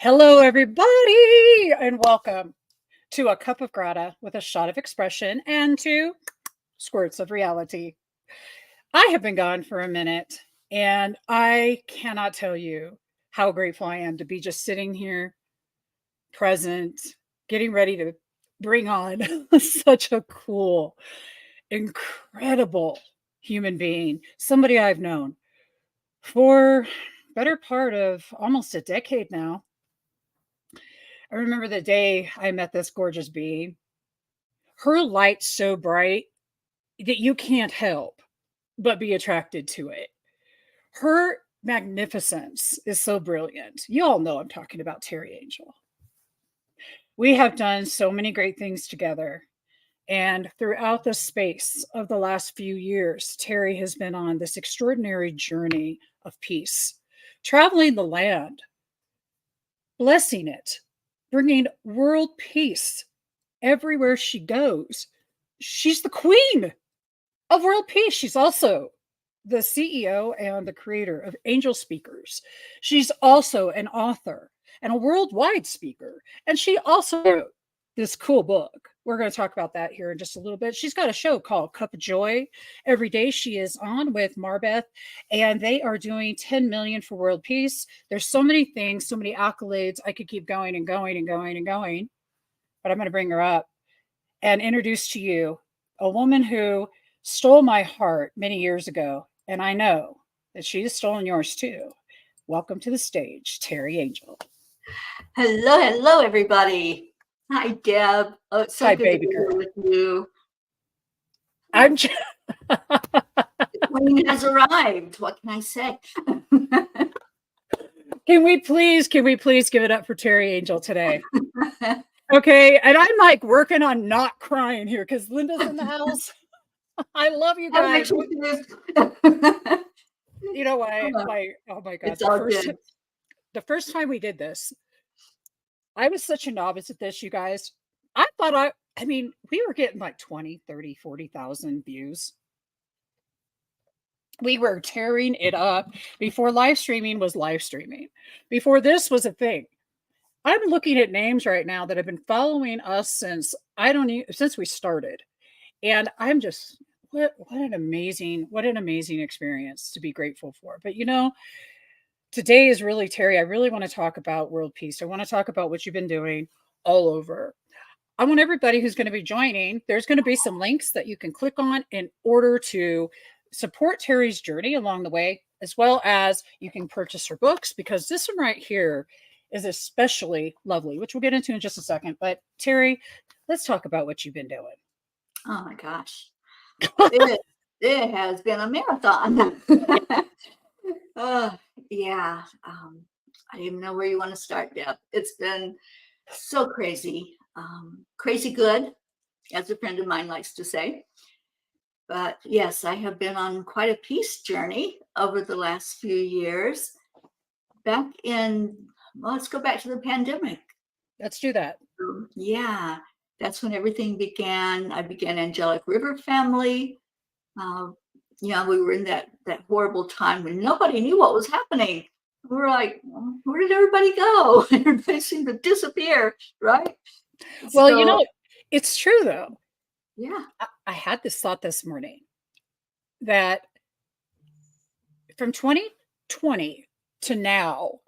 Hello, everybody, and welcome to a cup of grata with a shot of expression and two squirts of reality. I have been gone for a minute, and I cannot tell you how grateful I am to be just sitting here, present, getting ready to bring on such a cool, incredible human being, somebody I've known for better part of almost a decade now. I remember the day I met this gorgeous being. Her light's so bright that you can't help but be attracted to it. Her magnificence is so brilliant. You all know I'm talking about Teri Angel. We have done so many great things together. And throughout the space of the last few years, Teri has been on this extraordinary journey of peace, traveling the land, blessing it, bringing world peace everywhere she goes. She's the queen of world peace. She's also the CEO and the creator of Angelspeakers. She's also an author and a worldwide speaker. And she also wrote this cool book. We're going to talk about that here in just a little bit. She's got a show called Cuppa Joy. Every day she is on with Marbeth, and they are doing 10 million for world peace. There's so many things, so many accolades. I could keep going and going and going and going, but I'm going to bring her up and introduce to you a woman who stole my heart many years ago, and I know that she has stolen yours too. Welcome to the stage, Teri Angel. Hello, everybody. Hi, Deb. Oh, it's so Hi, good baby to be girl. here with you. I'm The queen has arrived. What can I say? Can we please give it up for Teri Angel today? Okay, and I'm like working on not crying here because Linda's in the house. I love you guys. You know what? Oh my God. The first time we did this, I was such a novice at this, you guys. I thought I mean, we were getting like 20, 30, 40,000 views. We were tearing it up before live streaming was live streaming. Before this was a thing. I'm looking at names right now that have been following us since we started. And I'm just what an amazing experience to be grateful for. But you know, today is really, Teri, I really want to talk about world peace. I want to talk about what you've been doing all over. I want everybody who's going to be joining, there's going to be some links that you can click on in order to support Teri's journey along the way, as well as you can purchase her books, because this one right here is especially lovely, which we'll get into in just a second. But Teri, let's talk about what you've been doing. Oh my gosh. It has been a marathon. Yeah. I don't even know where you want to start, Deb. It's been so crazy. Crazy good, as a friend of mine likes to say. But yes, I have been on quite a peace journey over the last few years. Let's go back to the pandemic. Let's do that. Yeah, that's when everything began. I began Angelic River Family. We were in that horrible time when nobody knew what was happening. We were like, where did everybody go? Everybody seemed to disappear, right? Well, you know, it's true though. Yeah. I had this thought this morning that from 2020 to now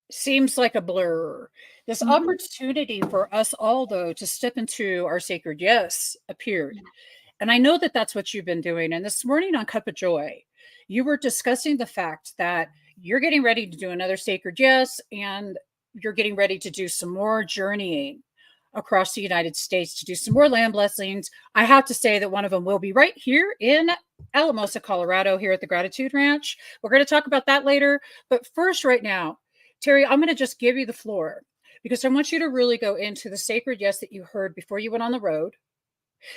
seems like a blur. This opportunity for us all, though, to step into our sacred yes appeared. And I know that that's what you've been doing. And this morning on Cuppa Joy, you were discussing the fact that you're getting ready to do another sacred yes, and you're getting ready to do some more journeying across the United States to do some more land blessings. I have to say that one of them will be right here in Alamosa, Colorado, here at the Gratitude Ranch. We're going to talk about that later. But first, right now, Teri, I'm going to just give you the floor because I want you to really go into the sacred yes that you heard before you went on the road.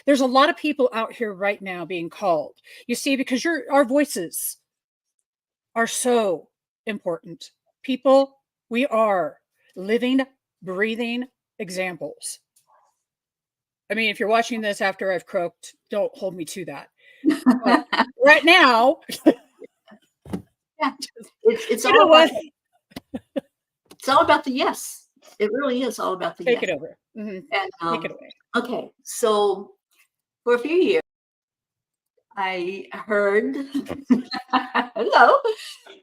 There's a lot of people out here right now being called, you see, because our voices are so important. People, we are living, breathing examples. I mean, if you're watching this after I've croaked, don't hold me to that. But right now, yeah, it's you know what? It's all about the yes. It really is all about the Take yes. it over. And Take it away. okay, so for a few years, I heard, hello,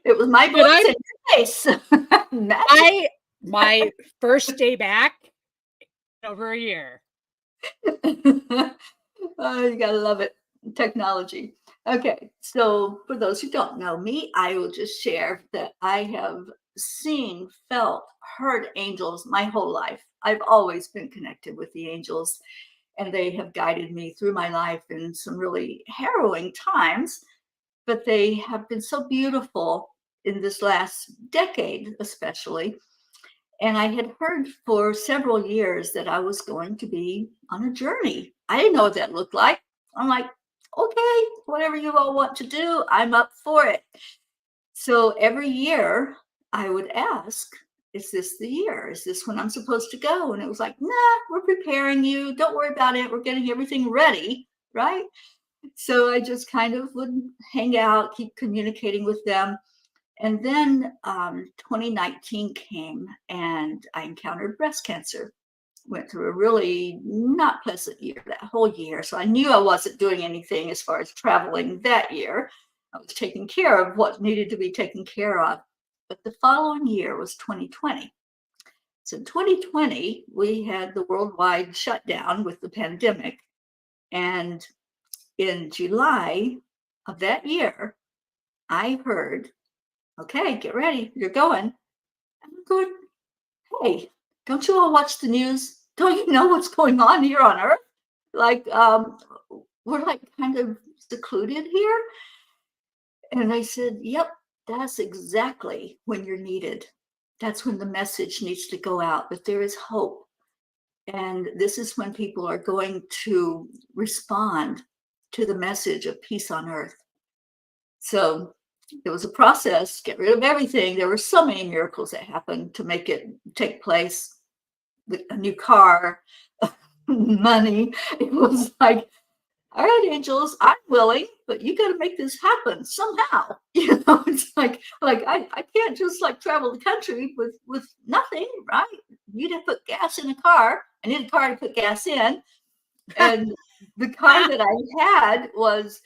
it was my Did I? voice in your face. Magic. My first day back, over a year. Oh, you gotta love it. Technology. Okay, so for those who don't know me, I will just share that I have seen, felt, heard angels my whole life. I've always been connected with the angels, and they have guided me through my life in some really harrowing times, but they have been so beautiful in this last decade, especially. And I had heard for several years that I was going to be on a journey. I didn't know what that looked like. I'm like, okay, whatever you all want to do, I'm up for it. So every year I would ask, is this the year? Is this when I'm supposed to go? And it was like, nah, we're preparing you. Don't worry about it. We're getting everything ready. Right. So I just kind of would hang out, keep communicating with them. And then 2019 came and I encountered breast cancer. Went through a really not pleasant year that whole year. So I knew I wasn't doing anything as far as traveling that year. I was taking care of what needed to be taken care of. But the following year was 2020. So in 2020, we had the worldwide shutdown with the pandemic. And in July of that year, I heard, okay, get ready, you're going. I'm going, hey, don't you all watch the news? Don't you know what's going on here on Earth? Like, we're like kind of secluded here. And I said, yep, that's exactly when you're needed. That's when the message needs to go out that there is hope. And this is when people are going to respond to the message of peace on earth. So it was a process, get rid of everything. There were so many miracles that happened to make it take place. A new car, money. It was like, all right, angels, I'm willing, but you got to make this happen somehow. You know, it's like I can't just like travel the country with nothing, right? You need to put gas in a car. I need a car to put gas in. And the car that I had was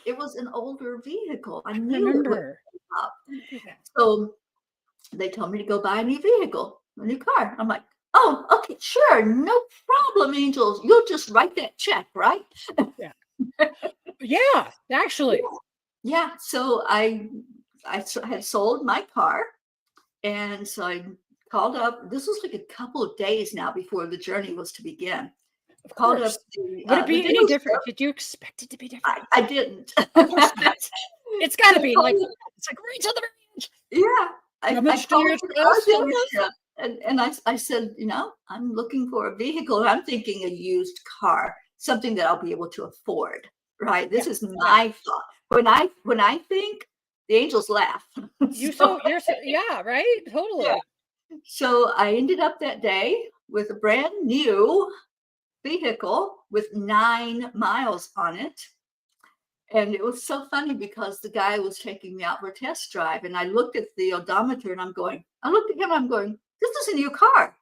an older vehicle. I knew it would come up. So they told me to go buy a new vehicle, a new car. I'm like, oh, okay, sure, no problem, angels. You'll just write that check, right? Yeah. Yeah, actually. Yeah. So I had sold my car, and so I called up. This was like a couple of days now before the journey was to begin. Of Called course. up the Would it be any different? dealership. Did you expect it to be different? I didn't. Of course not. It's got to be like, called it's like right to the range. Yeah, How I much do called you the trust car us? dealership, and I said, you know, I'm looking for a vehicle. And I'm thinking a used car, something that I'll be able to afford. Right. This is my thought. When I think, the angels laugh. Yeah, right? Totally. Yeah. So I ended up that day with a brand new vehicle with 9 miles on it. And it was so funny because the guy was taking me out for a test drive, and I looked at the odometer and I looked at him, I'm going, this is a new car.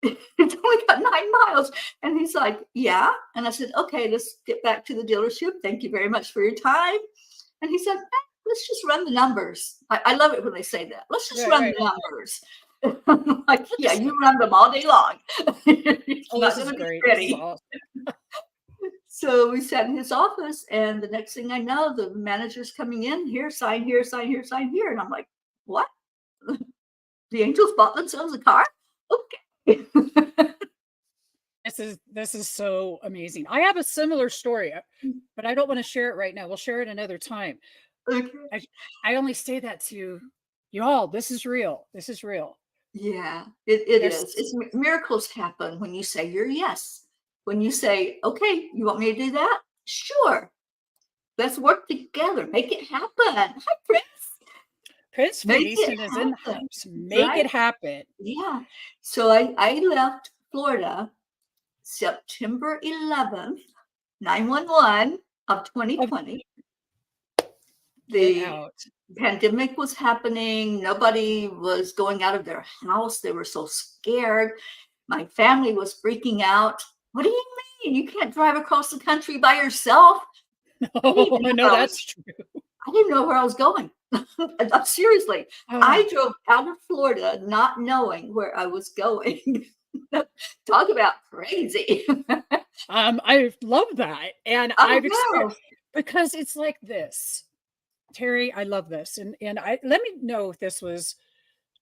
It's only got 9 miles. And he's like, yeah. And I said, okay, let's get back to the dealership. Thank you very much for your time. And he said, let's just run the numbers. I love it when they say that. Let's just run the numbers. I'm like, yeah, you run them all day long. It's not This is going to be great. pretty. This is awesome. So we sat in his office, and the next thing I know, the manager's coming in. Here, sign here, sign here, sign here. And I'm like, what? The angels bought themselves a car? Okay. This is so amazing. I have a similar story, but I don't want to share it right now. We'll share it another time. Okay. I only say that to y'all. This is real. This is real. Yeah, it is. It's miracles happen when you say your yes. When you say, okay, you want me to do that? Sure. Let's work together. Make it happen. Hi, Prince. Prince Phoenician is in the house. Make it happen. Yeah. So I left Florida September 11th, 911 of 2020. Get The out. pandemic was happening. Nobody was going out of their house. They were so scared. My family was freaking out. What do you mean? You can't drive across the country by yourself? I didn't Oh, even know no, where I that's was. true. I didn't know where I was going. Seriously, Oh, I drove out of Florida not knowing where I was going. Talk about crazy. I love that, and Oh I've experienced no. because it's like this. Terry, I love this, and I let me know if this was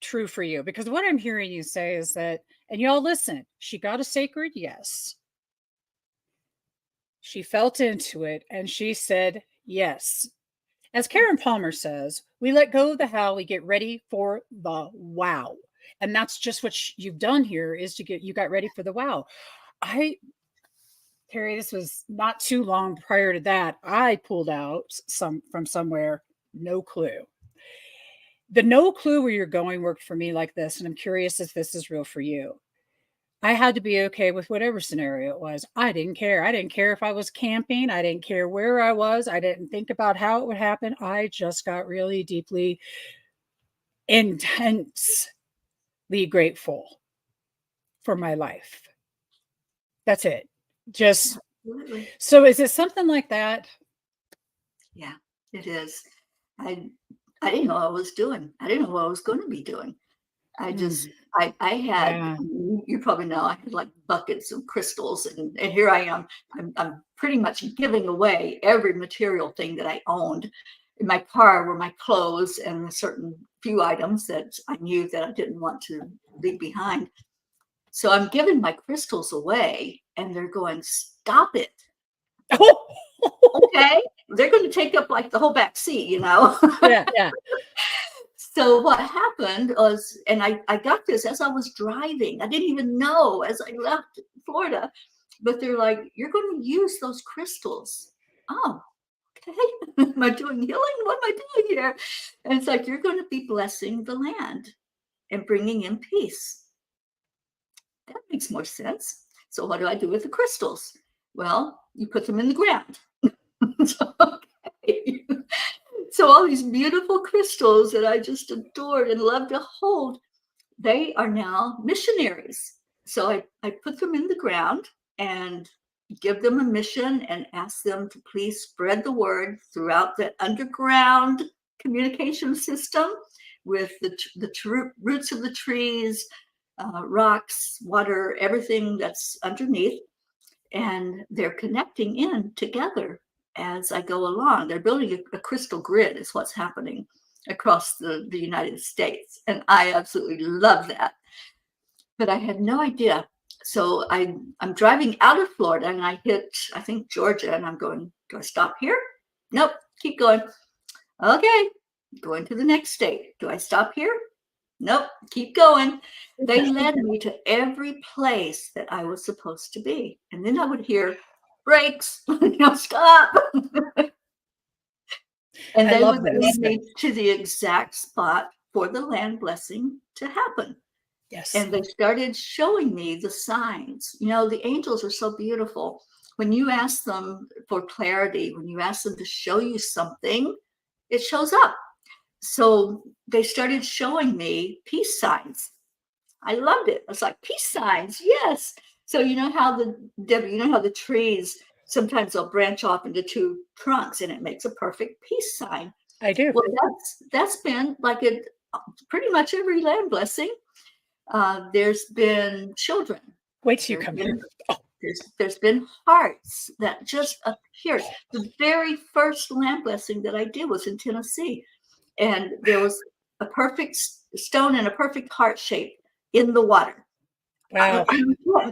true for you, because what I'm hearing you say is that, and y'all listen, she got a sacred yes. She felt into it and she said yes. As Karen Palmer says, we let go of the how, we get ready for the wow. And that's just what you've done here, is you got ready for the wow. I Terry, this was not too long prior to that. I pulled out some from somewhere, no clue. The no clue where you're going worked for me like this, and I'm curious if this is real for you. I had to be okay with whatever scenario it was. I didn't care. I didn't care if I was camping. I didn't care where I was. I didn't think about how it would happen. I just got really deeply, intensely grateful for my life. That's it. Just Absolutely. so is it something like that? Yeah, it is. I I didn't know what I was doing. I didn't know what I was going to be doing. I just Mm, I had, yeah. you probably know, I had like buckets of crystals, and here I am. I'm pretty much giving away every material thing that I owned. In my car were my clothes and a certain few items that I knew that I didn't want to leave behind. So I'm giving my crystals away, and they're going, stop it. Okay. They're going to take up like the whole back seat, you know. Yeah, yeah. So what happened was, and I got this as I was driving. I didn't even know as I left Florida, but they're like, you're going to use those crystals. Oh, okay. Am I doing healing? What am I doing here? And it's like, you're going to be blessing the land and bringing in peace. That makes more sense. So what do I do with the crystals? Well, you put them in the ground. So, okay. So all these beautiful crystals that I just adored and loved to hold, they are now missionaries. So I put them in the ground and give them a mission and ask them to please spread the word throughout the underground communication system with the roots of the trees, rocks, water, everything that's underneath. And they're connecting in together as I go along. They're building a crystal grid is what's happening across the United States. And I absolutely love that. But I had no idea. So I'm driving out of Florida and I hit, I think, Georgia, and I'm going, do I stop here? Nope, keep going. Okay, going to the next state. Do I stop here? Nope, keep going. They led me to every place that I was supposed to be. And then I would hear brakes, stop. And I they love would this. lead me to the exact spot for the land blessing to happen. Yes. And they started showing me the signs. You know, the angels are so beautiful. When you ask them for clarity, when you ask them to show you something, it shows up. So they started showing me peace signs. I loved it. I was like, peace signs, yes. So you know how the trees sometimes they'll branch off into two trunks, and it makes a perfect peace sign. I do. Well, that's been like it pretty much every land blessing. There's been children. Wait till you There's come here. been there's been hearts that just appeared. The very first land blessing that I did was in Tennessee, and there was a perfect stone and a perfect heart shape in the water. Wow.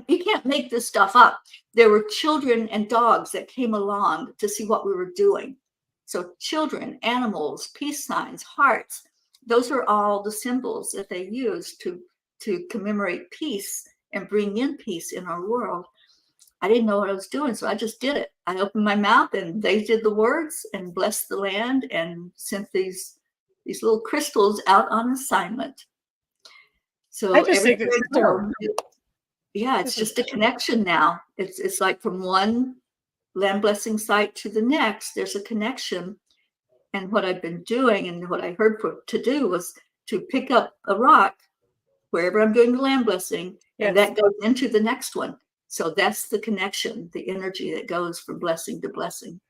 You can't make this stuff up. There were children and dogs that came along to see what we were doing. So children, animals, peace signs, hearts, those are all the symbols that they use to commemorate peace and bring in peace in our world. I didn't know what I was doing, so I just did it. I opened my mouth and they did the words and blessed the land and sent these little crystals out on assignment. I So just think everywhere this I is so go, yeah, it's this is just a connection now. It's like from one land blessing site to the next, there's a connection. And what I've been doing and what I heard to do was to pick up a rock wherever I'm doing the land blessing, and that goes into the next one. So that's the connection, the energy that goes from blessing to blessing.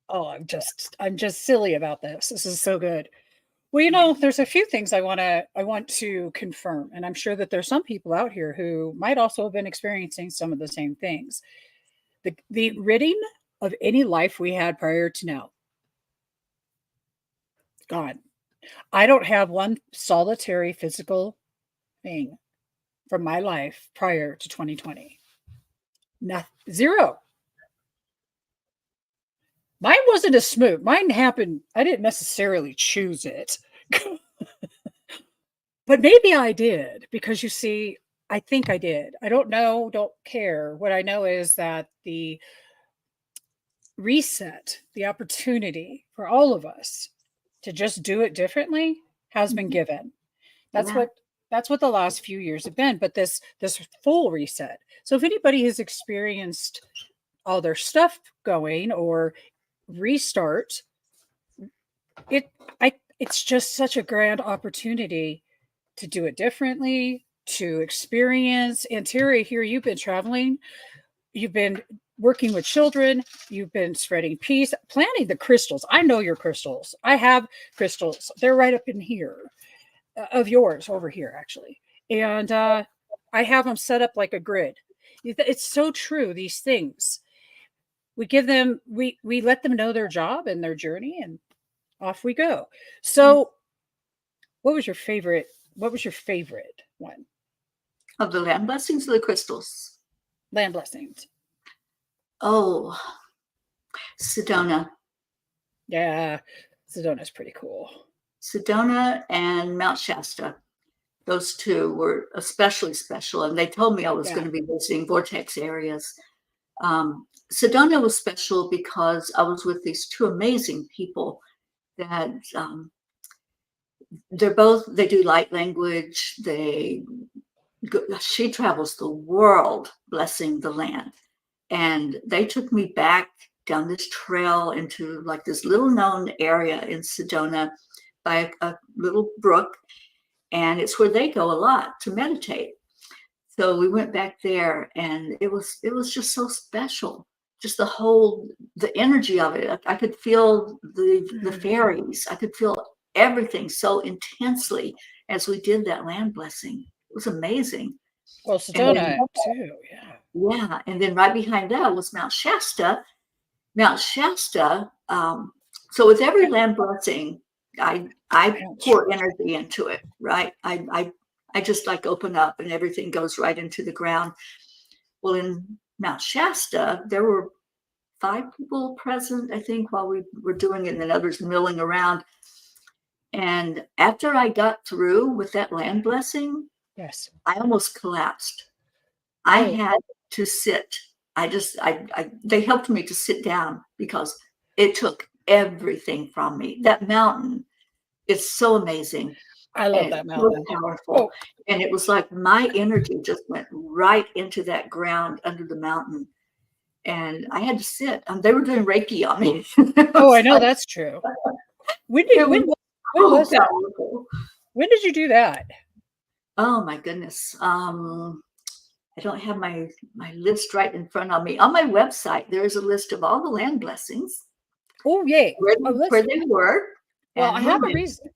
Oh, I'm just silly about this. This is so good. Well, there's a few things I want to confirm, and I'm sure that there's some people out here who might also have been experiencing some of the same things. The ridding of any life we had prior to now, gone. I don't have one solitary physical thing from my life prior to 2020. Zero. Mine wasn't as smooth. Mine happened. I didn't necessarily choose it. But maybe I did, because you see, I think I did. I don't know, don't care. What I know is that the reset, the opportunity for all of us to just do it differently has been given. That's what the last few years have been, but this full reset. So if anybody has experienced all their stuff going or restart, it's just such a grand opportunity to do it differently, to experience. And Teri, here you've been traveling, you've been working with children, you've been spreading peace, planting the crystals. I know your crystals. I have crystals. They're right up in here, of yours over here, actually. And I have them set up like a grid. It's so true, these things. We give them, we let them know their job and their journey, and off we go. So what was your favorite one? Of the land blessings or the crystals? Land blessings. Oh, Sedona. Yeah, Sedona's pretty cool. Sedona and Mount Shasta. Those two were especially special, and they told me I was going to be visiting vortex areas. Sedona was special because I was with these two amazing people that they do light language. She travels the world blessing the land. And they took me back down this trail into like this little known area in Sedona by a little brook. And it's where they go a lot to meditate. So we went back there, and it was just so special. Just the energy of it. I could feel the fairies. I could feel everything so intensely as we did that land blessing. It was amazing. Well, Sedona too, yeah. Yeah, and then right behind that was Mount Shasta. Mount Shasta. So with every land blessing, I pour energy into it, right? I just like open up and everything goes right into the ground. Well, in Mount Shasta, there were 5 people present, I think, while we were doing it, and then others milling around. And after I got through with that land blessing, yes, I almost collapsed. I had to sit. They helped me to sit down because it took everything from me. That mountain is so amazing. I love that mountain. So powerful. And it was like my energy just went right into that ground under the mountain. And I had to sit. They were doing Reiki on me. Oh, I know, like, that's true. When did you do that? Oh my goodness. I don't have my list right in front of me. On my website, there is a list of all the land blessings. Oh, yay. Where they were. Well, I have a reason.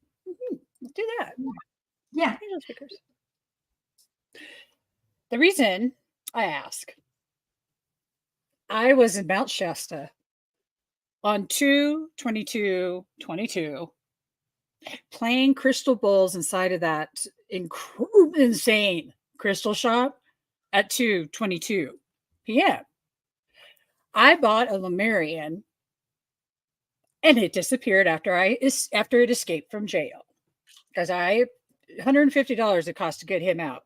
Let's do that. Yeah. The reason I ask, I was in Mount Shasta on 2/22/22 playing crystal bowls inside of that insane crystal shop at 2:22 p.m. I bought a Lemurian, and it disappeared after it escaped from jail, because $150 it cost to get him out.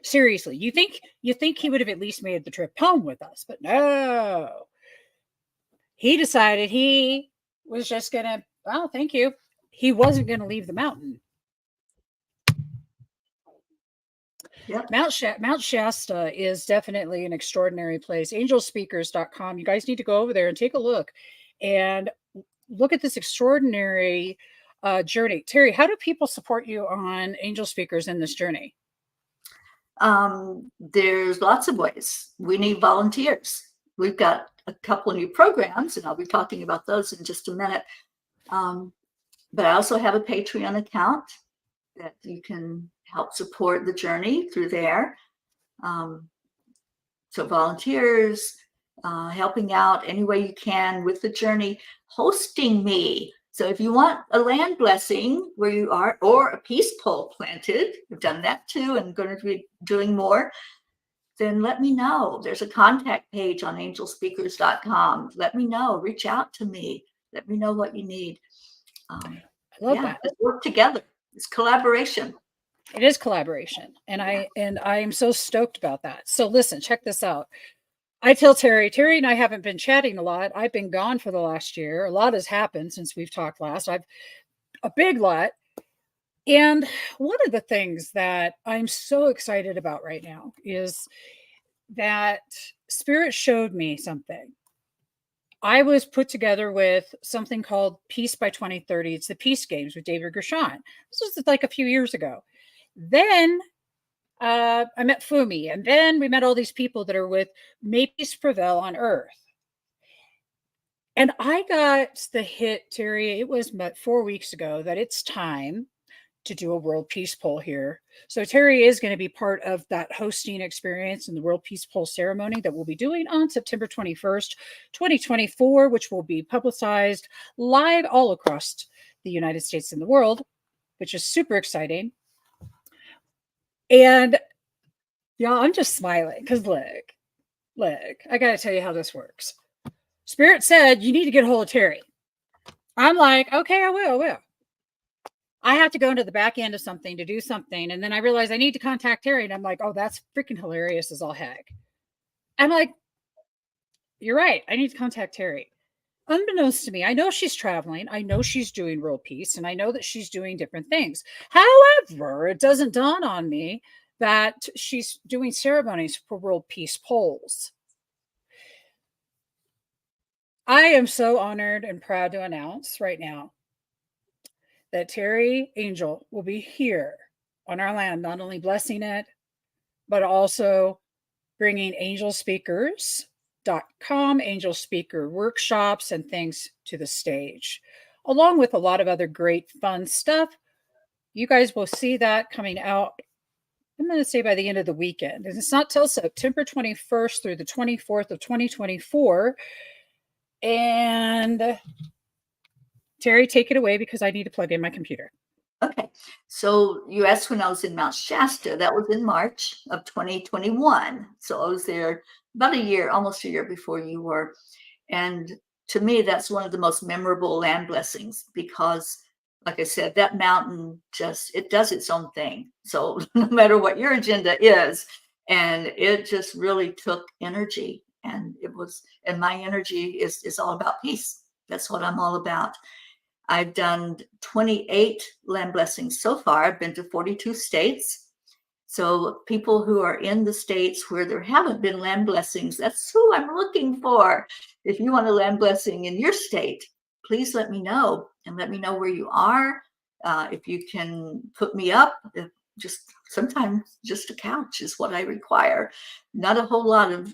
Seriously, you think he would have at least made the trip home with us, but no. He decided he was just gonna, well, thank you. He wasn't gonna leave the mountain. Yep. Mount Shasta is definitely an extraordinary place. Angelspeakers.com. You guys need to go over there and take a look. And look at this extraordinary journey. Teri, how do people support you on Angel Speakers in this journey? There's lots of ways. We need volunteers. We've got a couple of new programs, and I'll be talking about those in just a minute. But I also have a Patreon account that you can help support the journey through there. So volunteers, helping out any way you can with the journey, hosting me. So if you want a land blessing where you are, or a peace pole planted, we've done that too and going to be doing more, then let me know. There's a contact page on angelspeakers.com. Let me know. Reach out to me. Let me know what you need. I love that. Let's work together. It's collaboration. It is collaboration. And I am so stoked about that. So listen, check this out. I tell Teri and I haven't been chatting a lot. I've been gone for the last year. A lot has happened since we've talked last. A big lot. And one of the things that I'm so excited about right now is that Spirit showed me something. I was put together with something called Peace by 2030. It's the Peace Games with David Gershon. This was like a few years ago. Then I met Fumi, and then we met all these people that are with May Peace Prevail on Earth. And I got the hit, Teri, it was about 4 weeks ago, that it's time to do a World Peace Poll here. So Teri is going to be part of that hosting experience in the World Peace Poll ceremony that we'll be doing on September 21st, 2024, which will be publicized live all across the United States and the world, which is super exciting. And yeah, I'm just smiling because look, I got to tell you how this works. Spirit said, you need to get a hold of Teri. I'm like, okay, I will. I have to go into the back end of something to do something. And then I realized I need to contact Teri. And I'm like, oh, that's freaking hilarious as all heck. I'm like, you're right. I need to contact Teri. Unbeknownst to me, I know she's traveling. I know she's doing world peace. And I know that she's doing different things. However, it doesn't dawn on me that she's doing ceremonies for world peace polls. I am so honored and proud to announce right now that Teri Angel will be here on our land, not only blessing it, but also bringing Angelspeakers.com, Angel Speaker workshops and things to the stage, along with a lot of other great fun stuff. You guys will see that coming out, I'm going to say by the end of the weekend. And it's not till September 21st through the 24th of 2024. And Teri, take it away because I need to plug in my computer. Okay. So you asked when I was in Mount Shasta. That was in March of 2021. So I was there about a year, almost a year before you were. And to me, that's one of the most memorable land blessings because, like I said, that mountain it does its own thing. So no matter what your agenda is, and it just really took energy. And my energy is all about peace. That's what I'm all about. I've done 28 land blessings so far. I've been to 42 states. So people who are in the states where there haven't been land blessings, that's who I'm looking for. If you want a land blessing in your state, please let me know and let me know where you are. If you can put me up, sometimes just a couch is what I require. Not a whole lot of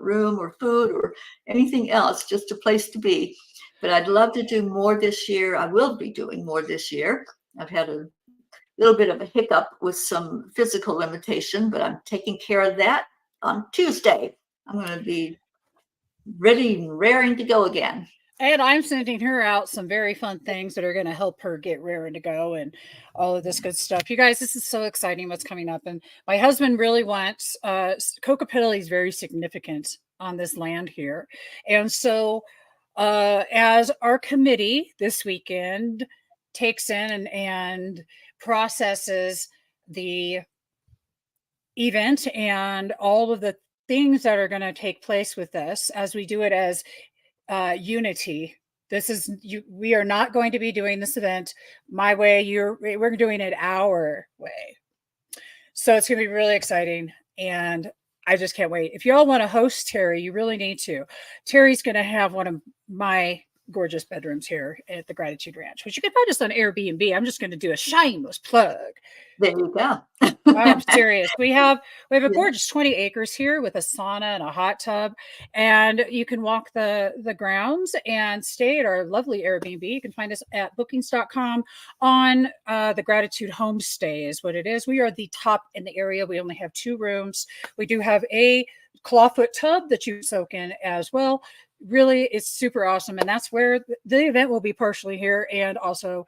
room or food or anything else, just a place to be. But I'd love to do more this year. I will be doing more this year. I've had a little bit of a hiccup with some physical limitation, but I'm taking care of that on Tuesday. I'm going to be ready and raring to go again. And I'm sending her out some very fun things that are going to help her get raring to go and all of this good stuff. You guys, this is so exciting what's coming up. And my husband really wants, Kokopelli is very significant on this land here. And so as our committee this weekend takes in and processes the event and all of the things that are going to take place with this, as we do it as unity. We are not going to be doing this event my way. We're doing it our way. So it's going to be really exciting. And I just can't wait. If you all want to host Teri, you really need to. Teri's going to have one of my gorgeous bedrooms here at the Gratitude Ranch, which you can find us on Airbnb. I'm just going to do a shameless plug. There you go. I'm serious. We have a Yeah. gorgeous 20 acres here with a sauna and a hot tub, and you can walk the grounds and stay at our lovely Airbnb. You can find us at bookings.com on the Gratitude Homestay is what it is. We are the top in the area. We only have 2 rooms. We do have a clawfoot tub that you soak in as well. Really, it's super awesome, and that's where the event will be partially here and also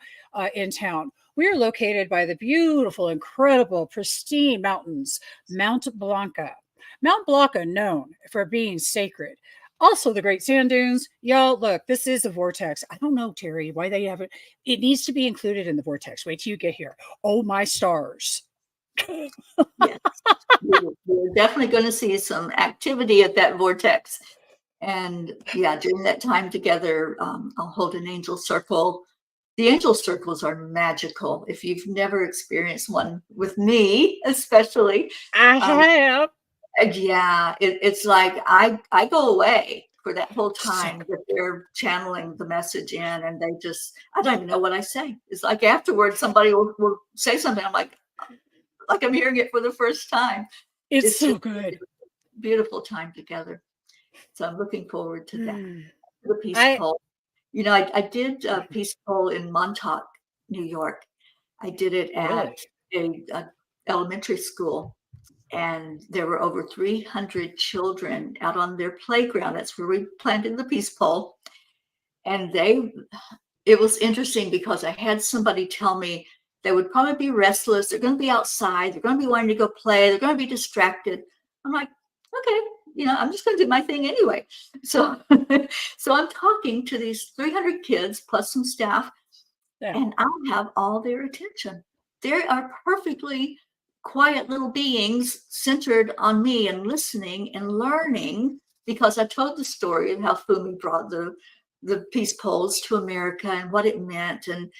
in town. We are located by the beautiful, incredible, pristine mountains, Mount Blanca. Mount Blanca, known for being sacred. Also, the Great Sand Dunes. Y'all, look, this is a vortex. I don't know, Teri, why they haven't. It needs to be included in the vortex. Wait till you get here. Oh, my stars. Yes. We're definitely going to see some activity at that vortex. And yeah, during that time together, I'll hold an angel circle. The angel circles are magical. If you've never experienced one with me, especially, I have. yeah, it's like I go away for that whole time that they're channeling the message in, and I don't even know what I say. It's like afterwards, somebody will say something. I'm like I'm hearing it for the first time. It's so good. Beautiful time together. So I'm looking forward to that. The Peace Pole. You know, I did a Peace Pole in Montauk, New York. I did it at a elementary school, and there were over 300 children out on their playground. That's where we planted the Peace Pole. And it was interesting because I had somebody tell me they would probably be restless. They're going to be outside. They're going to be wanting to go play. They're going to be distracted. I'm like, okay, I'm just going to do my thing anyway. So, so I'm talking to these 300 kids plus some staff, and I have all their attention. They are perfectly quiet little beings centered on me and listening and learning, because I told the story of how Fumi brought the peace poles to America and what it meant. And,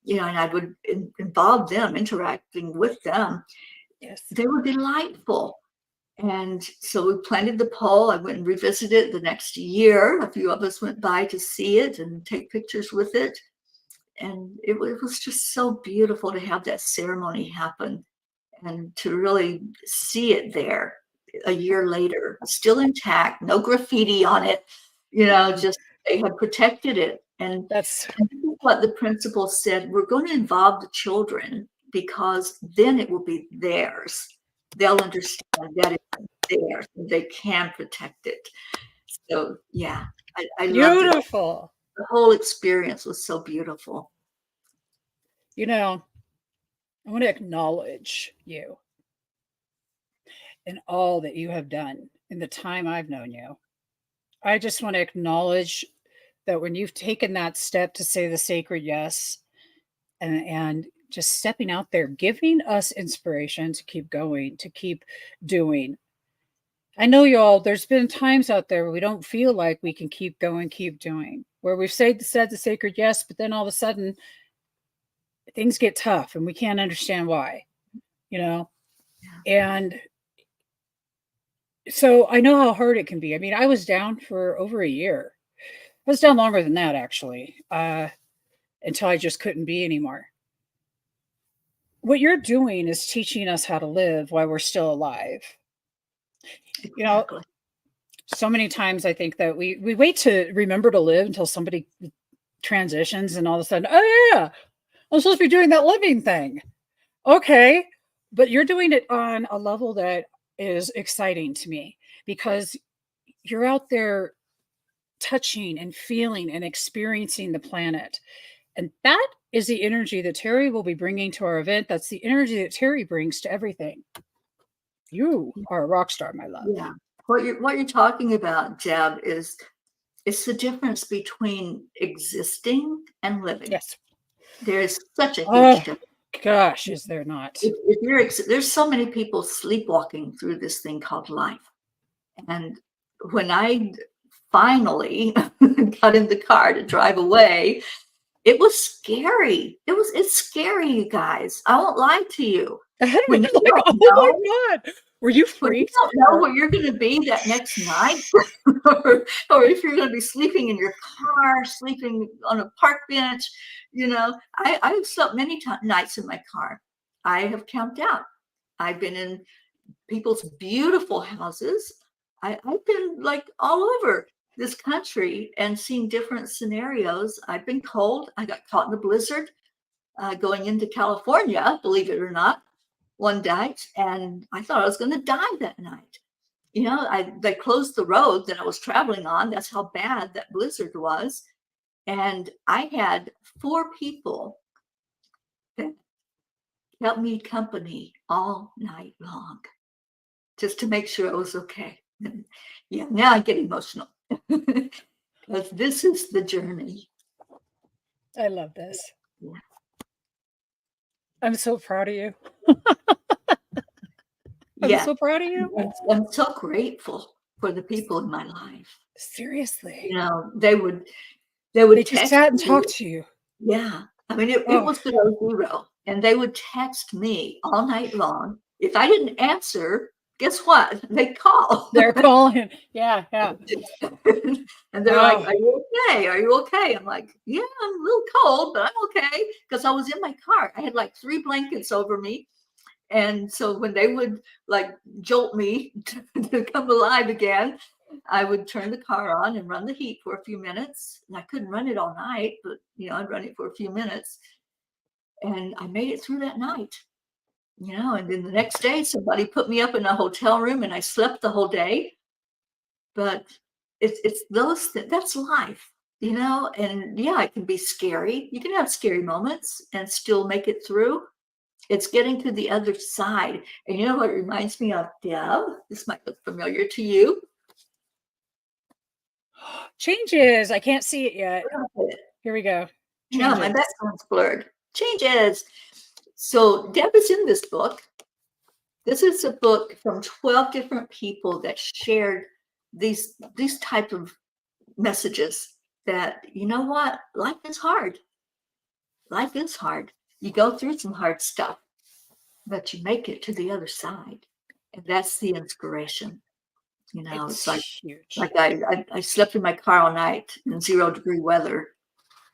and I would involve them, interacting with them. Yes. They were delightful. And so we planted the pole. I went and revisited it the next year. A few of us went by to see it and take pictures with it. And it was just so beautiful to have that ceremony happen and to really see it there a year later, still intact, no graffiti on it, just they had protected it. And that's what the principal said. We're going to involve the children because then it will be theirs. They'll understand that it's theirs and they can protect it. So yeah, I loved it. Beautiful. The whole experience was so beautiful. I want to acknowledge you and all that you have done in the time I've known you. I just want to acknowledge that when you've taken that step to say the sacred yes and just stepping out there, giving us inspiration to keep going, to keep doing. I know y'all, there's been times out there where we don't feel like we can keep going, keep doing, where we've said the sacred yes, but then all of a sudden things get tough and we can't understand why, And so I know how hard it can be. I mean, I was down for over a year. I was down longer than that, actually, until I just couldn't be anymore. What you're doing is teaching us how to live while we're still alive. Exactly. So many times I think that we wait to remember to live until somebody transitions and all of a sudden, oh yeah, I'm supposed to be doing that living thing. Okay. But you're doing it on a level that is exciting to me because you're out there touching and feeling and experiencing the planet. And that is the energy that Teri will be bringing to our event. That's the energy that Teri brings to everything. You are a rock star, my love. Yeah. What you're talking about, Jeb, is it's the difference between existing and living. Yes. There's such a huge difference. Gosh, is there not? There's so many people sleepwalking through this thing called life. And when I finally got in the car to drive away, it was scary. It's scary, you guys. I won't lie to you. Like, oh my God. Were you Well, you freaked? don't know where you're going to be that next night, or if you're going to be sleeping in your car, sleeping on a park bench. I've slept many nights in my car. I have camped out. I've been in people's beautiful houses. I've been like all over this country and seen different scenarios. I've been cold. I got caught in a blizzard going into California, believe it or not, one night, and I thought I was going to die that night. They closed the road that I was traveling on. That's how bad that blizzard was. And I had 4 people that kept me company all night long, just to make sure I was okay. And yeah, now I get emotional because this is the journey. I love this. Yeah. I'm so proud of you. I'm Yeah. so proud of you. I'm so grateful for the people in my life. Seriously. They would They just text sat and me. talked to you. Yeah. I mean, it Oh, was below zero. And they would text me all night long. If I didn't answer, guess what? They'd call. they're calling. Yeah, yeah. And they're like, Wow. "Are you okay? Are you okay?" I'm like, "Yeah, I'm a little cold, but I'm okay." Because I was in my car. I had like 3 blankets over me. And so when they would like jolt me to come alive again, I would turn the car on and run the heat for a few minutes. And I couldn't run it all night, but I'd run it for a few minutes. And I made it through that night, and then the next day somebody put me up in a hotel room and I slept the whole day. But it's those that's life, and yeah, it can be scary. You can have scary moments and still make it through. It's getting to the other side. And you know what it reminds me of, Deb? This might look familiar to you. Changes. I can't see it yet. Here we go. Yeah, my Changes. background's blurred. Changes. So Deb is in this book. This is a book from 12 different people that shared these type of messages that, you know what, life is hard. Life is hard. You go through some hard stuff, but you make it to the other side. And that's the inspiration. It's like huge. I slept in my car all night in 0-degree weather,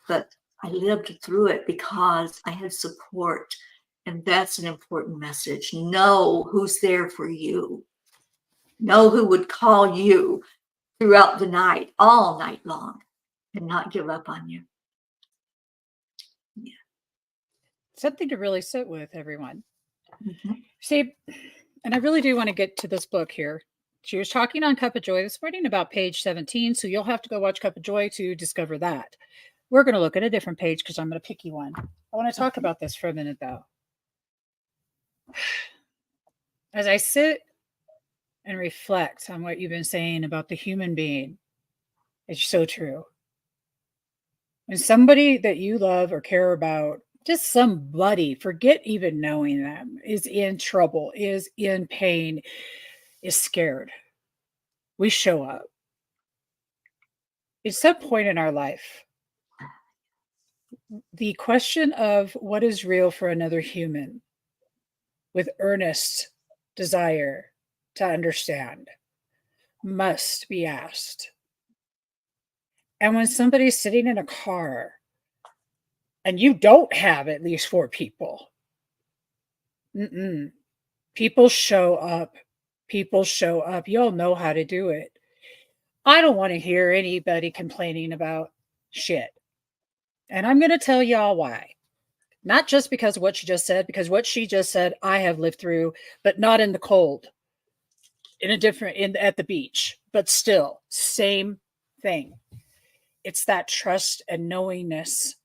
but I lived through it because I had support. And that's an important message. Know who's there for you. Know who would call you throughout the night, all night long, and not give up on you. Yeah. Something to really sit with, everyone. Mm-hmm. See, and I really do want to get to this book here. She was talking on Cup of Joy this morning about page 17, so you'll have to go watch Cup of Joy to discover that. We're going to look at a different page because I'm going to pick you one. I want to talk about this for a minute, though. As I sit and reflect on what you've been saying about the human being, it's so true. When somebody that you love or care about, just somebody, forget even knowing them, is in trouble, is in pain, is scared, we show up. At some point in our life, the question of what is real for another human with earnest desire to understand must be asked. And when somebody's sitting in a car and you don't have at least 4 people, people show up. People show up. Y'all know how to do it. I don't want to hear anybody complaining about shit. And I'm going to tell y'all why. Not just because of what she just said, because what she just said, I have lived through, but not in the cold, at the beach, but still, same thing. It's that trust and knowingness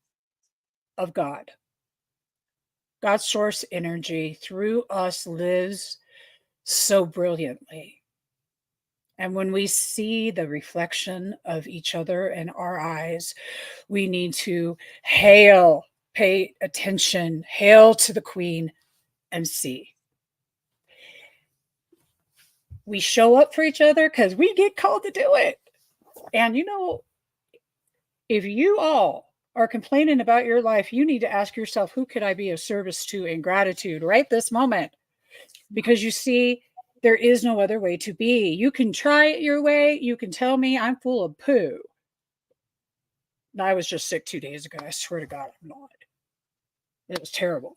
of God. God's source energy through us lives so brilliantly. And when we see the reflection of each other in our eyes, we need to hail, pay attention, hail to the Queen, and see. We show up for each other because we get called to do it. And if you all are complaining about your life, you need to ask yourself, who could I be of service to in gratitude right this moment? Because you see, There is no other way to be. You can try it your way. You can tell me I'm full of poo. I was just sick 2 days ago. I swear to God, I'm not. It was terrible.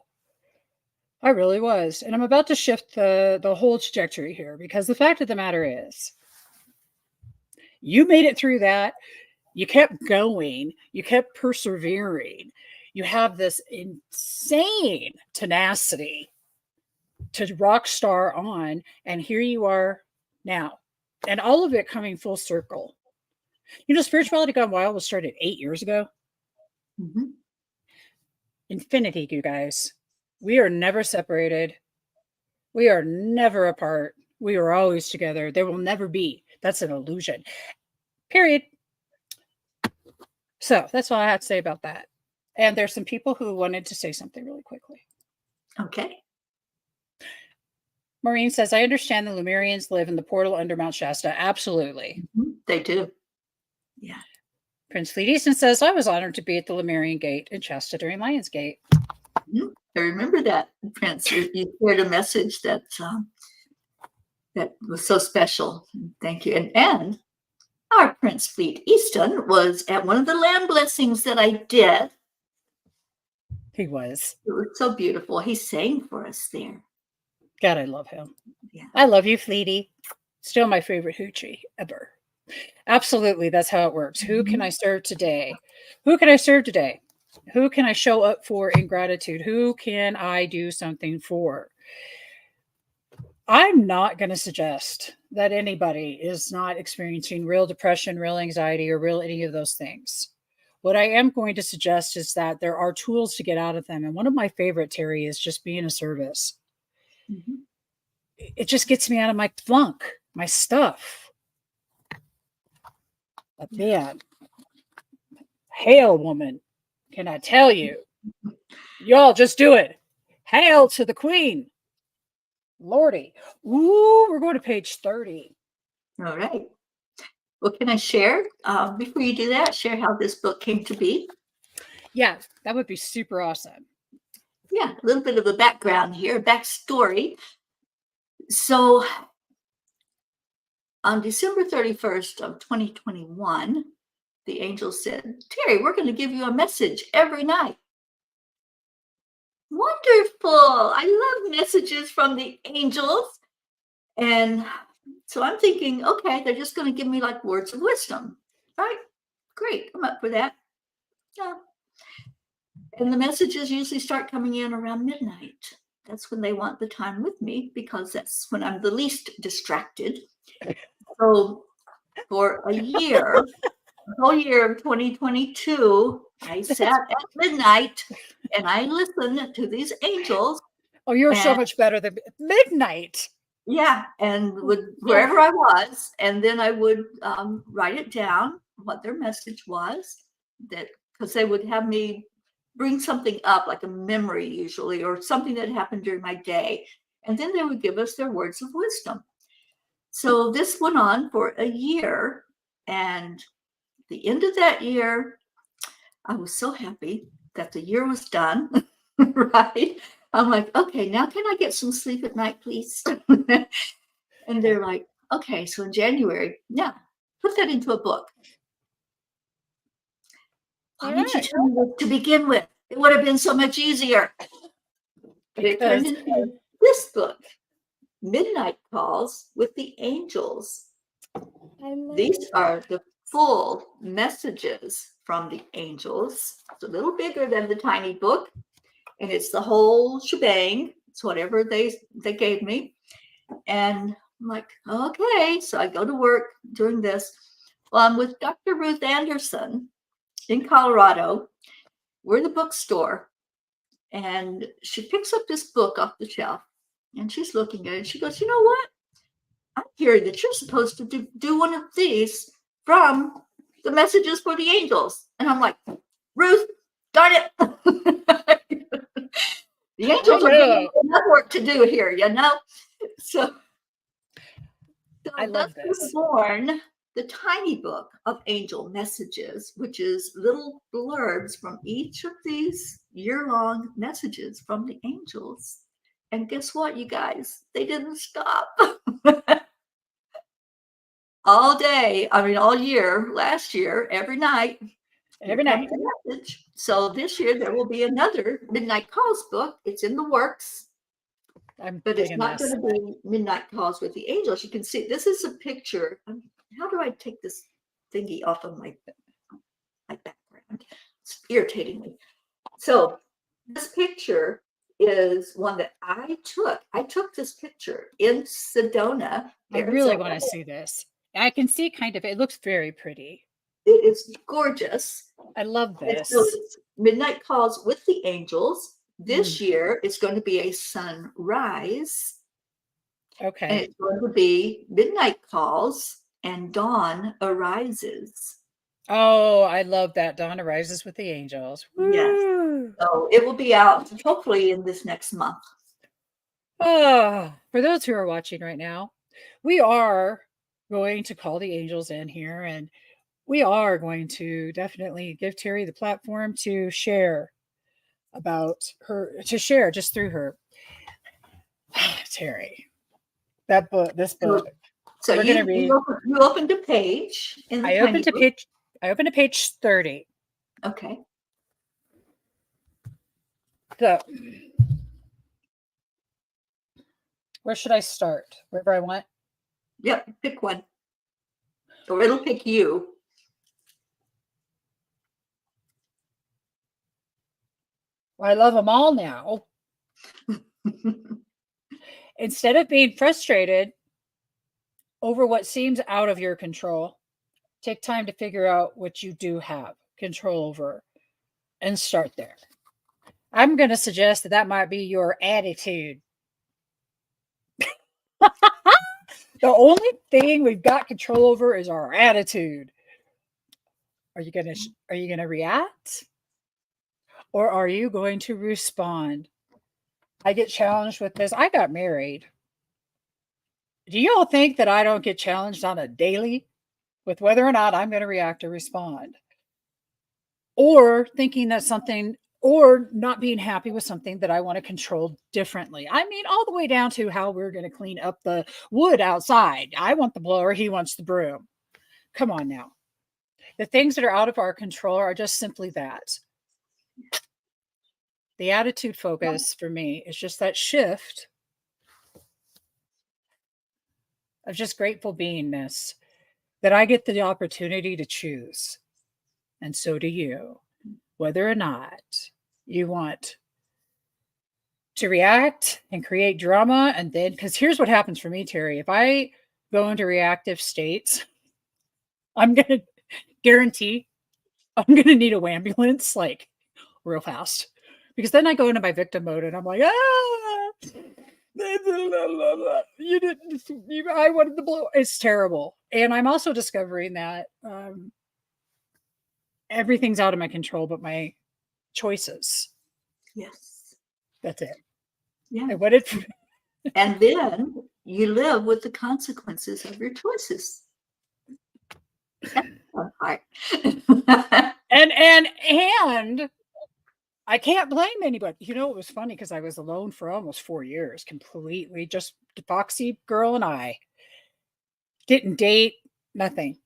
I really was. And I'm about to shift the whole trajectory here because the fact of the matter is, you made it through that. You kept going. You kept persevering. You have this insane tenacity to rock star on. And here you are now. And all of it coming full circle. You know, Spirituality Gone Wild was started 8 years ago. Mm-hmm. Infinity, you guys. We are never separated. We are never apart. We are always together. There will never be. That's an illusion. Period. So that's all I have to say about that. And there's some people who wanted to say something really quickly. Okay. Maureen says, I understand the Lemurians live in the portal under Mount Shasta. Absolutely. Mm-hmm. They do. Yeah. Prince Fleet Easton says, I was honored to be at the Lemurian Gate in Shasta during Lionsgate. Mm-hmm. I remember that, Prince. You shared a message that was so special. Thank you. And our Prince Fleet Easton was at one of the land blessings that I did. He was. It was so beautiful. He sang for us there. God, I love him. Yeah. I love you, Fleety. Still my favorite hoochie ever. Absolutely, that's how it works. Who can I serve today? Who can I serve today? Who can I show up for in gratitude? Who can I do something for? I'm not going to suggest that anybody is not experiencing real depression, real anxiety, or real any of those things. What I am going to suggest is that there are tools to get out of them. And one of my favorite, Teri, is just being a service. Mm-hmm. It just gets me out of my funk, my stuff. But man, hail, woman, can I tell you? Y'all just do it. Hail to the queen. Lordy. Ooh, we're going to page 30. All right. Well, can I share, before you do that, share how this book came to be? Yeah, that would be super awesome. Yeah, a little bit of a background here, backstory. So on December 31st of 2021, the angel said, Teri, we're going to give you a message every night. Wonderful. I love messages from the angels. And so I'm thinking, okay, they're just going to give me like words of wisdom. Right? Great. I'm up for that. Yeah. And the messages usually start coming in around midnight. That's when they want the time with me because that's when I'm the least distracted. So for a year, the whole year of 2022, I sat at midnight and I listened to these angels. Oh, you're so much better than midnight. Yeah, and would wherever I was, and then I would write it down what their message was. That because they would have me bring something up, like a memory usually, or something that happened during my day, and then they would give us their words of wisdom. So this went on for a year, and at the end of that year, I was so happy that the year was done. Right? I'm like, okay, now can I get some sleep at night, please? And they're like, okay, so in January, yeah, put that into a book. Why didn't you tell me what to begin with? It would have been so much easier. But it turned into this book, Midnight Calls with the Angels. These are the full messages from the angels. It's a little bigger than the tiny book, and it's the whole shebang. It's whatever they gave me. And I'm like, okay. So I go to work doing this. Well, I'm with Dr. Ruth Anderson in Colorado. We're in the bookstore. And she picks up this book off the shelf. And she's looking at it. She goes, you know what? I'm hearing that you're supposed to do one of these from the messages for the angels. And I'm like, Ruth, darn it. The angels are giving enough work to do here, you know? So I love this. Born the tiny book of angel messages, which is little blurbs from each of these year-long messages from the angels. And guess what, you guys? They didn't stop. All day, I mean, all year, last year, every night. Every night. Message. So this year there will be another Midnight Calls book. It's in the works, but it's not going to be Midnight Calls with the Angels. You can see this is a picture. How do I take this thingy off of my background? It's irritating me. So this picture is one that I took. I took this picture in Sedona, I really want to see this. I can see kind of, it looks very pretty. It is gorgeous. I love this. So it's Midnight Calls with the Angels. This year it's going to be a sunrise. Okay. And it's going to be Midnight Calls and Dawn Arises. Oh, I love that. Dawn Arises with the Angels. Woo. Yes. So it will be out hopefully in this next month. Oh, for those who are watching right now, we are going to call the angels in here, and we are going to definitely give Teri the platform to share about her, to share just through her. Teri, that book, this book. So we're gonna read. You opened a page in the I opened to page. I opened to page 30. Okay. So, where should I start? Wherever I want. Yep, pick one, or it'll pick you. I love them all now. Instead of being frustrated over what seems out of your control, take time to figure out what you do have control over and start there. I'm going to suggest that might be your attitude. The only thing we've got control over is our attitude. Are you going to react? Or are you going to respond? I get challenged with this. I got married. Do you all think that I don't get challenged on a daily with whether or not I'm going to react or respond? Or thinking that something, or not being happy with something that I want to control differently. I mean, all the way down to how we're going to clean up the wood outside. I want the blower, he wants the broom. Come on now. The things that are out of our control are just simply that. The attitude focus for me is just that shift of just grateful beingness that I get the opportunity to choose. And so do you, whether or not you want to react and create drama. And then, because here's what happens for me, Teri, if I go into reactive states, I'm going to guarantee I'm going to need a ambulance like real fast, because then I go into my victim mode and I'm like, you didn't, I wanted the blow. It's terrible. And I'm also discovering that everything's out of my control but my choices. Yes. That's it. Yeah. And what it and then you live with the consequences of your choices. and I can't blame anybody. You know, it was funny because I was alone for almost 4 years, completely just Foxy girl, and I didn't date, nothing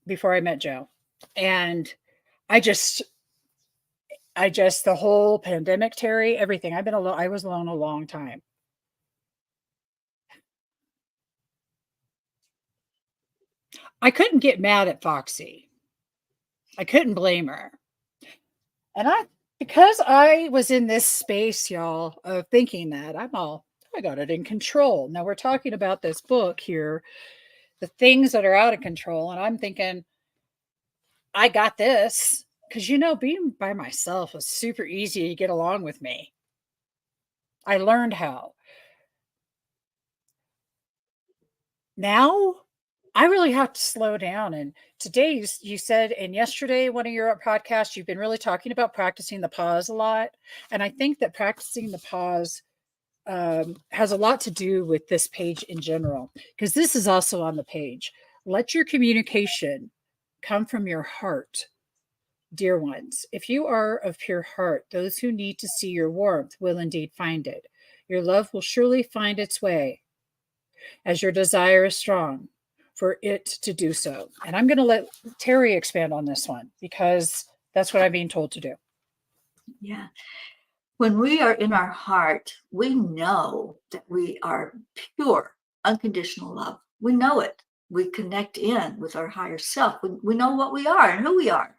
before I met Joe. And I just the whole pandemic, Teri, everything. I've been alone. I was alone a long time. I couldn't get mad at Foxy. I couldn't blame her. And because I was in this space, y'all, of thinking that I got it in control. Now we're talking about this book here, the things that are out of control. And I'm thinking, I got this. Because, being by myself was super easy to get along with me. I learned how. Now, I really have to slow down. And today you said, and yesterday, one of your podcasts, you've been really talking about practicing the pause a lot. And I think that practicing the pause has a lot to do with this page in general, because this is also on the page. Let your communication come from your heart, dear ones. If you are of pure heart, those who need to see your warmth will indeed find it. Your love will surely find its way. as your desire is strong for it to do so. And I'm going to let Teri expand on this one because that's what I'm being told to do. Yeah. When we are in our heart, we know that we are pure, unconditional love. We know it. We connect in with our higher self. We know what we are and who we are.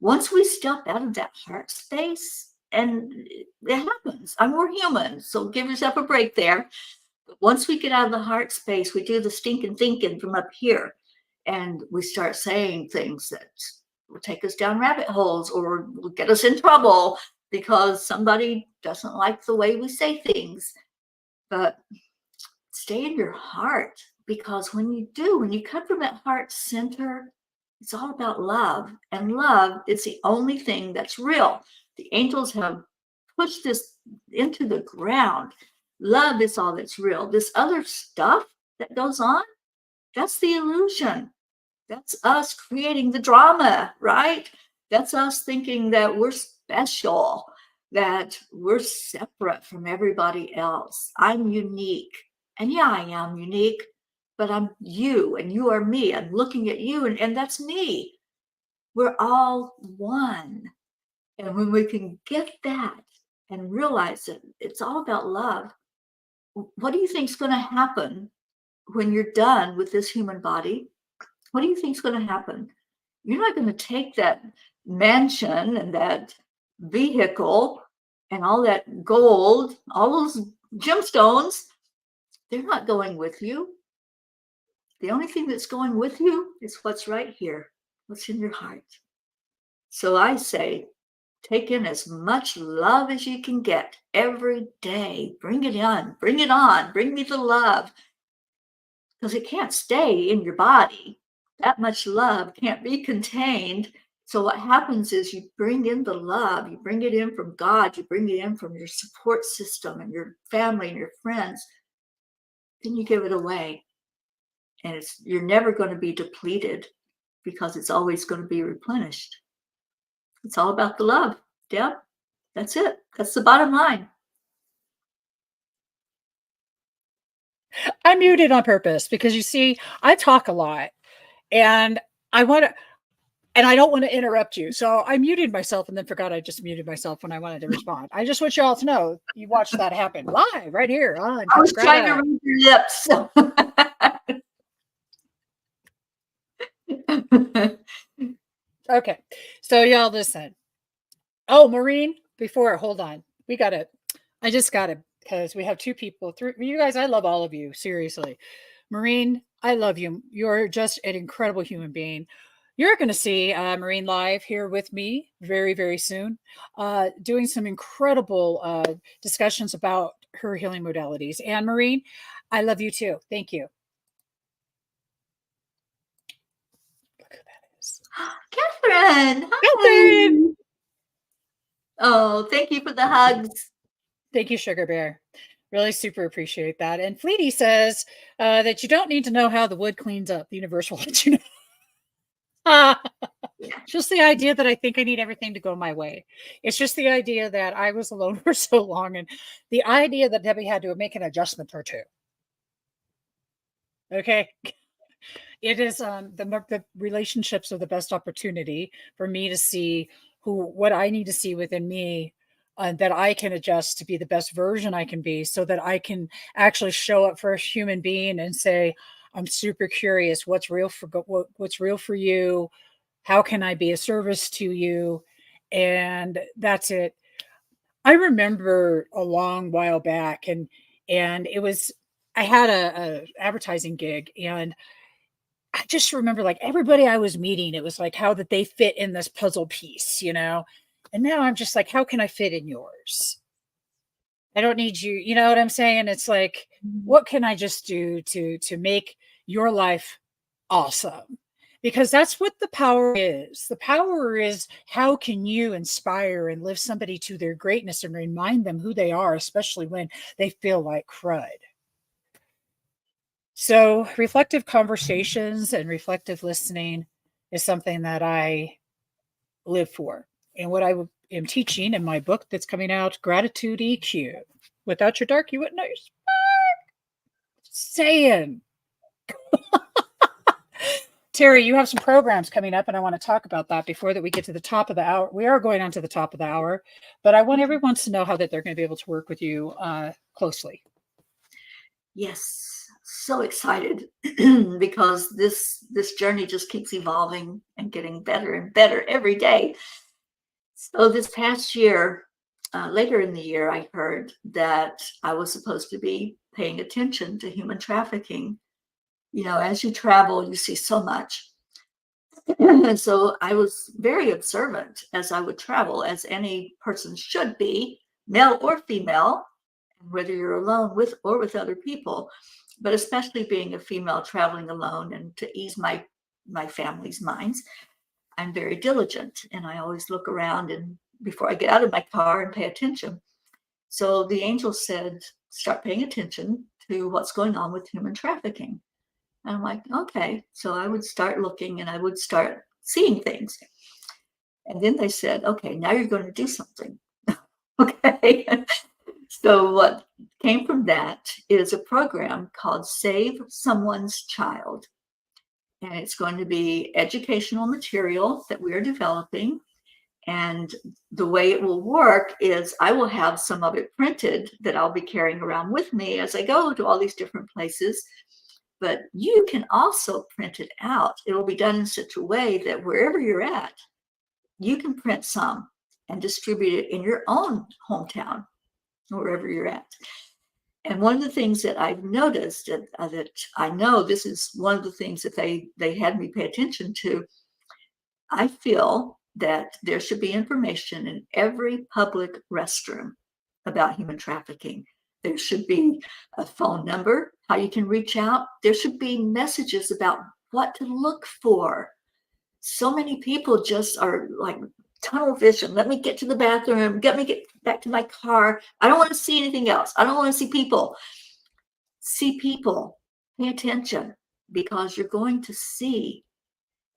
Once we step out of that heart space, and it happens, we're human, so give yourself a break there. But once we get out of the heart space, we do the stinking thinking from up here, and we start saying things that will take us down rabbit holes or will get us in trouble because somebody doesn't like the way we say things. But stay in your heart, because when you come from that heart center, it's all about love, and love is the only thing that's real. The angels have pushed this into the ground. Love is all that's real. This other stuff that goes on, that's the illusion. That's us creating the drama, right? That's us thinking that we're special, that we're separate from everybody else. I'm unique. And yeah, I am unique, but I'm you and you are me. I'm looking at you and that's me. We're all one. And when we can get that and realize that it's all about love, what do you think is going to happen when you're done with this human body? What do you think is going to happen? You're not going to take that mansion and that vehicle and all that gold, all those gemstones. They're not going with you. The only thing that's going with you is what's right here, what's in your heart. So I say, take in as much love as you can get every day. Bring it on, bring it on, bring me the love. Because it can't stay in your body. That much love can't be contained. So what happens is you bring in the love, you bring it in from God, you bring it in from your support system and your family and your friends. Then you give it away. And you're never going to be depleted because it's always going to be replenished. It's all about the love. Deb, that's it. That's the bottom line. I muted on purpose because you see, I talk a lot and I want to, and I don't want to interrupt you. So I muted myself and then forgot I just muted myself when I wanted to respond. I just want you all to know you watched that happen live right here on I was Cuppa trying to Grata. read your lips. Okay. So y'all listen. Oh, Maureen, hold on. I just got it because we have two people. You guys, I love all of you. Seriously. Maureen, I love you. You're just an incredible human being. You're going to see Maureen live here with me very, very soon, doing some incredible discussions about her healing modalities. And Maureen, I love you too. Thank you. Look who that is. Catherine. Catherine! Oh, thank you for the hugs. Thank you, Sugar Bear. Really super appreciate that. And Fleety says that you don't need to know how the wood cleans up. The universe will let you know. Just the idea that I think I need everything to go my way. It's just the idea that I was alone for so long, and the idea that Debbie had to make an adjustment or two. Okay. It is the relationships are the best opportunity for me to see what I need to see within me, that I can adjust to be the best version I can be, so that I can actually show up for a human being and say, I'm super curious what's real for you. How can I be a service to you? And that's it. I remember a long while back, and it was, I had a advertising gig, and I just remember like everybody I was meeting, it was like how that they fit in this puzzle piece, you know? And now I'm just like, how can I fit in yours? I don't need you. You know what I'm saying? It's like, what can I just do to make your life awesome? Because that's what the power is. The power is, how can you inspire and lift somebody to their greatness and remind them who they are, especially when they feel like crud. So, reflective conversations and reflective listening is something that I live for. And what I am teaching in my book that's coming out, Gratitude EQ. Without your dark, you wouldn't know your spark. saying. Teri, you have some programs coming up, and I want to talk about that before that we get to the top of the hour. We are going on to the top of the hour, but I want everyone to know how that they're going to be able to work with you closely. Yes, so excited because this journey just keeps evolving and getting better and better every day. So this past year, later in the year, I heard that I was supposed to be paying attention to human trafficking. As you travel, you see so much. And so I was very observant as I would travel, as any person should be, male or female, whether you're alone with or with other people, but especially being a female traveling alone, and to ease my family's minds, I'm very diligent, and I always look around and before I get out of my car and pay attention. So the angel said, start paying attention to what's going on with human trafficking. And I'm like, okay. So I would start looking and I would start seeing things. And then they said, okay, now you're going to do something. Okay. So what came from that is a program called Save Someone's Child. And it's going to be educational material that we're developing. And the way it will work is I will have some of it printed that I'll be carrying around with me as I go to all these different places. But you can also print it out. It will be done in such a way that wherever you're at, you can print some and distribute it in your own hometown, wherever you're at. And one of the things that I've noticed that I know this is one of the things that they had me pay attention to, I feel that there should be information in every public restroom about human trafficking. There should be a phone number, how you can reach out. There should be messages about what to look for. So many people just are like tunnel vision. Let me get to the bathroom. Let me get back to my car. I don't want to see anything else. I don't want to see people. See people. Pay attention, because you're going to see.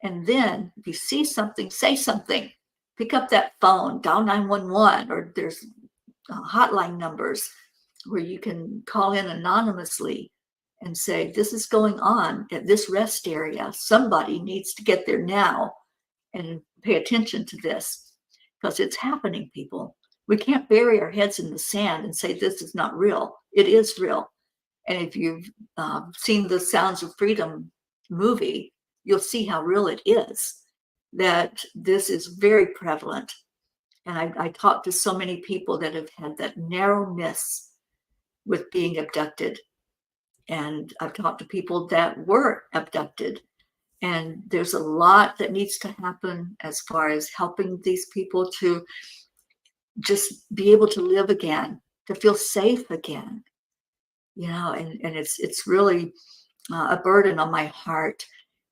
And then if you see something, say something. Pick up that phone, dial 911, or there's hotline numbers where you can call in anonymously and say, this is going on at this rest area. Somebody needs to get there now and pay attention to this, because it's happening, people. We can't bury our heads in the sand and say this is not real. It is real. And if you've seen the Sounds of Freedom movie, you'll see how real it is, that this is very prevalent. And I talked to so many people that have had that narrow miss with being abducted. And I've talked to people that were abducted. And there's a lot that needs to happen as far as helping these people to just be able to live again, to feel safe again. And it's really a burden on my heart.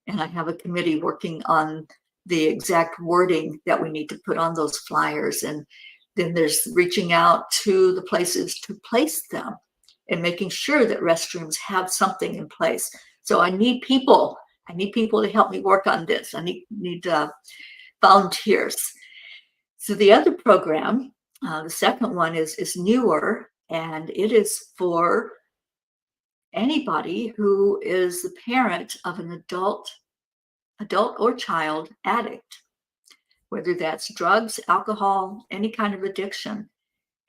And I have a committee working on the exact wording that we need to put on those flyers. And then there's reaching out to the places to place them and making sure that restrooms have something in place. So I need people. I need people to help me work on this. I need volunteers. So the other program, the second one is newer, and it is for anybody who is the parent of an adult or child addict, whether that's drugs, alcohol, any kind of addiction.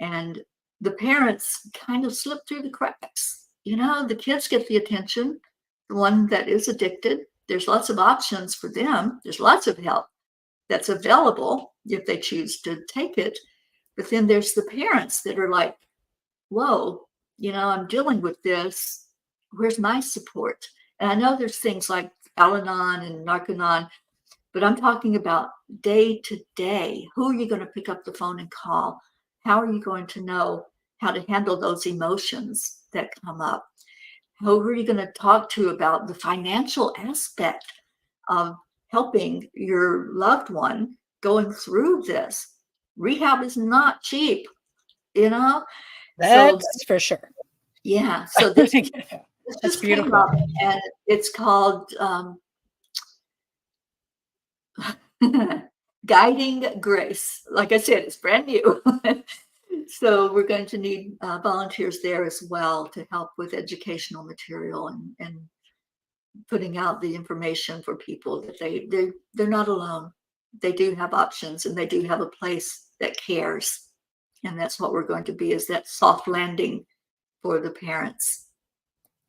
And the parents kind of slip through the cracks. The kids get the attention, the one that is addicted. There's lots of options for them. There's lots of help that's available if they choose to take it. But then there's the parents that are like, whoa, I'm dealing with this. Where's my support? And I know there's things like Al-Anon and Narconon, but I'm talking about day to day. Who are you going to pick up the phone and call? How are you going to know how to handle those emotions that come up? Who are you going to talk to about the financial aspect of helping your loved one going through this? Rehab is not cheap, That's for sure. Yeah. So this That's just beautiful. came up, and it's called Guiding Grace. Like I said, it's brand new. So we're going to need volunteers there as well to help with educational material and putting out the information for people that they're not alone. They do have options, and they do have a place that cares. And that's what we're going to be, is that soft landing for the parents.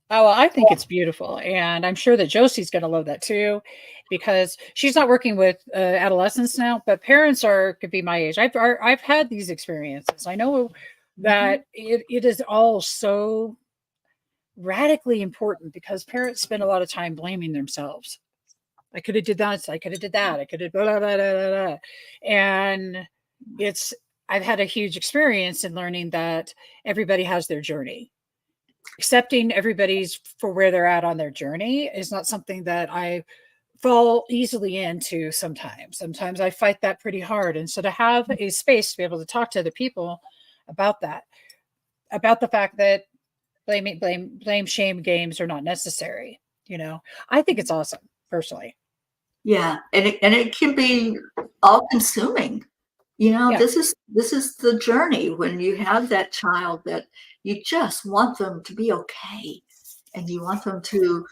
Oh, well, I think it's beautiful. And I'm sure that Josie's going to love that too, because she's not working with adolescents now, but parents could be my age. I've had these experiences. I know that it is all so radically important because parents spend a lot of time blaming themselves. I could have did that. I could have did that. I could have blah, blah, blah, blah, blah. And I've had a huge experience in learning that everybody has their journey. Accepting everybody's for where they're at on their journey is not something that I fall easily into sometimes. Sometimes I fight that pretty hard. And so to have a space to be able to talk to other people about that, about the fact that blame, shame games are not necessary, I think it's awesome, personally. Yeah, and it can be all consuming. Yeah. This is the journey when you have that child that you just want them to be okay, and you want them to,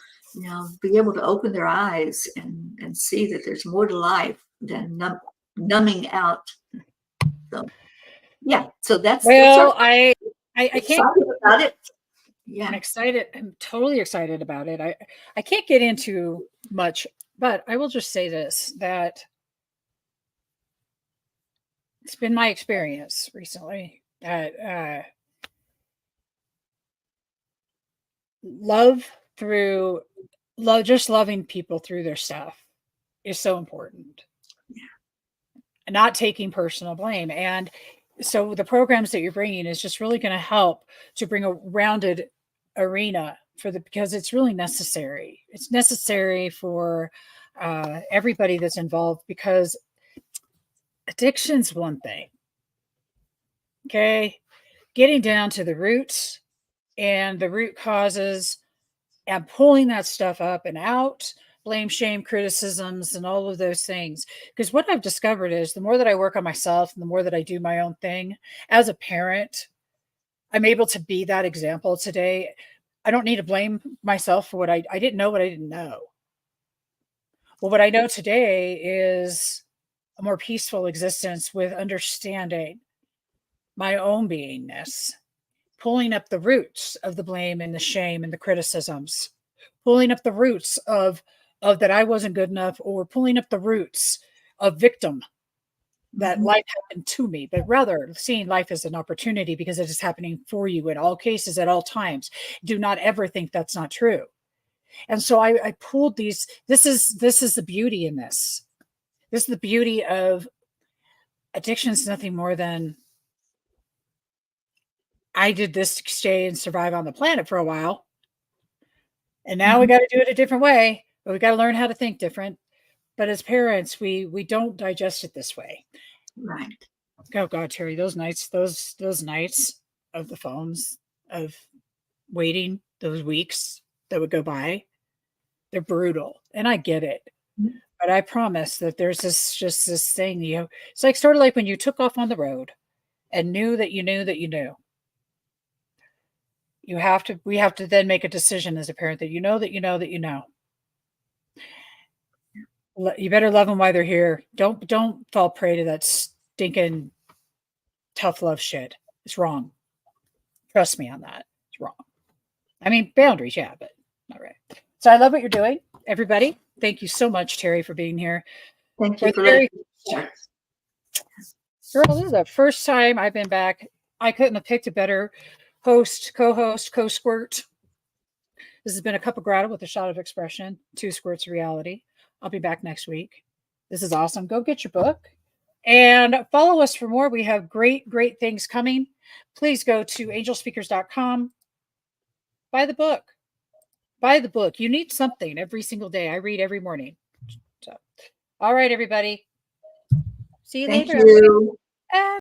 be able to open their eyes and see that there's more to life than numbing out. So yeah, so that's Well, our I can't. excited about it. I'm Yeah, excited. I'm totally excited about it. I can't get into much, but I will just say this, that it's been my experience recently that just loving people through their stuff is so important. And not taking personal blame. And so the programs that you're bringing is just really going to help to bring a rounded arena because it's really necessary. It's necessary for everybody that's involved, because addiction's one thing. Okay. Getting down to the roots and the root causes and pulling that stuff up and out, blame, shame, criticisms, and all of those things. Because what I've discovered is the more that I work on myself and the more that I do my own thing as a parent, I'm able to be that example today. I don't need to blame myself for what I didn't know what I didn't know. Well, what I know today is a more peaceful existence with understanding my own beingness, pulling up the roots of the blame and the shame and the criticisms, pulling up the roots of that I wasn't good enough, or pulling up the roots of victim, that life happened to me, but rather seeing life as an opportunity because it is happening for you in all cases at all times. Do not ever think that's not true. And so I pulled these. This is the beauty in this. This is the beauty of addiction. Is nothing more than, I did this to stay and survive on the planet for a while. And now we got to do it a different way, but we got to learn how to think different. But as parents, we don't digest it this way. right. Oh God, Teri, those nights of the phones, of waiting, those weeks that would go by, they're brutal. And I get it. But I promise that there's this thing, it's like sort of like when you took off on the road and knew that you knew that you knew. We have to then make a decision as a parent that you know that you know that you know. You better love them while they're here. Don't fall prey to that stinking tough love shit. It's wrong. Trust me on that. It's wrong. I mean, boundaries, yeah, but not right. So I love what you're doing, everybody. Thank you so much, Teri, for being here. Thank you for letting me share. Girl, this is the first time I've been back. I couldn't have picked a better host, co-host, co-squirt. This has been a cup of grata with a shot of expression, 2 squirts of reality. I'll be back next week. This is awesome. Go get your book and follow us for more. We have great, great things coming. Please go to angelspeakers.com. Buy the book. Buy the book. You need something every single day. I read every morning. So, all right, everybody. See you Thank later. you.